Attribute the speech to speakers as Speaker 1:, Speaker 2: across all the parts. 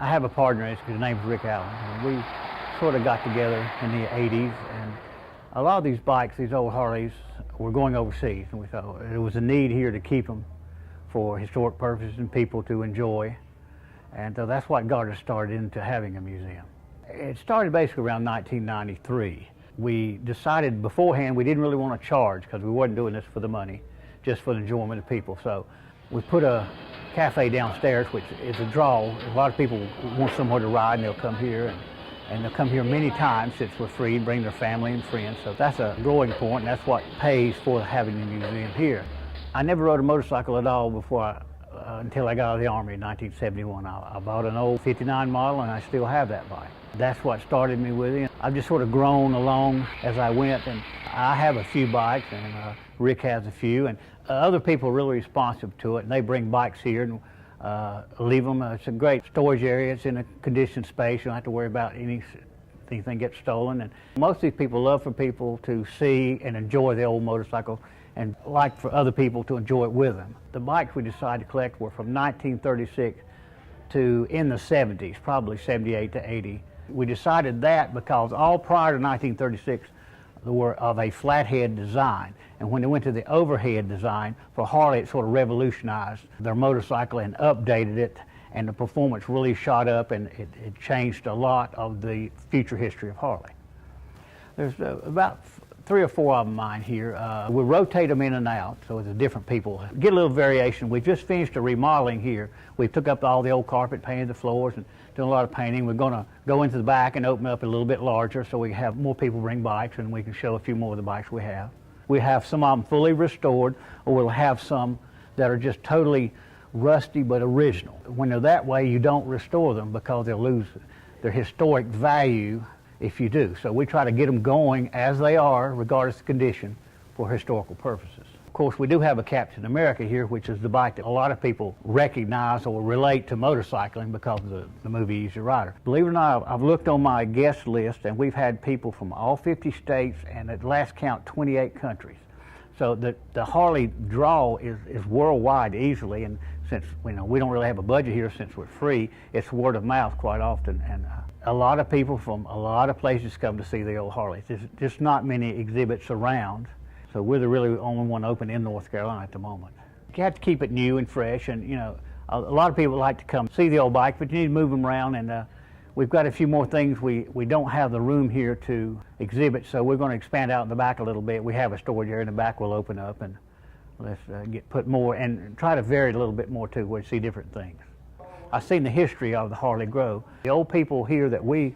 Speaker 1: I have a partner, his name's Rick Allen, and we sort of got together in the 80s, and a lot of these bikes, these old Harleys, were going overseas, and we thought there was a need here to keep them for historic purposes and people to enjoy, and so that's what got us started into having a museum. It started basically around 1993. We decided beforehand we didn't really want to charge because we wasn't doing this for the money, just for the enjoyment of people. So we put a cafe downstairs, which is a draw. A lot of people want somewhere to ride, and they'll come here, and they'll come here many times since we're free and bring their family and friends. So that's a growing point, and that's what pays for having a museum here. I never rode a motorcycle at all before until I got out of the Army in 1971. I bought an old 59 model, and I still have that bike. That's what started me with it. I've just sort of grown along as I went, and I have a few bikes, and Rick has a few, and other people are really responsive to it, and they bring bikes here and leave them. It's a great storage area. It's in a conditioned space. You don't have to worry about anything gets stolen. And most of these people love for people to see and enjoy the old motorcycle, and like for other people to enjoy it with them. The bikes we decided to collect were from 1936 to in the 70s, probably 78 to 80. We decided that because all prior to 1936 they were of a flathead design, and when they went to the overhead design for Harley, it sort of revolutionized their motorcycle and updated it, and the performance really shot up, and it changed a lot of the future history of Harley. There's about 3 or 4 of them mine here. We rotate them in and out, so it's different people. Get a little variation. We just finished a remodeling here. We took up all the old carpet, painted the floors, and doing a lot of painting. We're going to go into the back and open up a little bit larger so we have more people bring bikes, and we can show a few more of the bikes we have. We have some of them fully restored, or we'll have some that are just totally rusty but original. When they're that way, you don't restore them because they'll lose their historic value if you do. So we try to get them going as they are, regardless of condition, for historical purposes. Of course, we do have a Captain America here, which is the bike that a lot of people recognize or relate to motorcycling because of the movie Easy Rider. Believe it or not, I've looked on my guest list, and we've had people from all 50 states and at last count 28 countries. So the Harley draw is worldwide easily, and since we don't really have a budget here since we're free, it's word of mouth quite often, and a lot of people from a lot of places come to see the old Harleys. There's just not many exhibits around, so we're the really only one open in North Carolina at the moment. You have to keep it new and fresh, and a lot of people like to come see the old bike, but you need to move them around, and we've got a few more things we don't have the room here to exhibit, so we're going to expand out in the back a little bit. We have a storage area in the back we'll open up, and let's put more and try to vary it a little bit more too, where you see different things. I've seen the history of the Harley grow. The old people here that we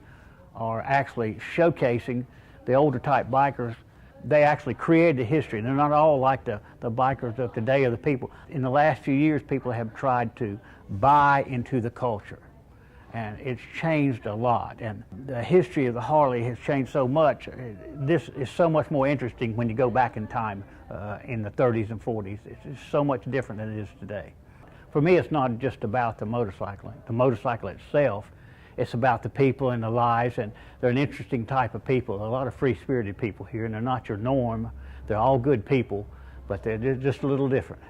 Speaker 1: are actually showcasing, the older type bikers, they actually created the history. They're not all like the bikers of today or the people. In the last few years, people have tried to buy into the culture, and it's changed a lot. And the history of the Harley has changed so much. This is so much more interesting when you go back in time in the 30s and 40s. It's so much different than it is today. For me, it's not just about the motorcycle itself. It's about the people and the lives, and they're an interesting type of people. A lot of free-spirited people here, and they're not your norm. They're all good people, but they're just a little different.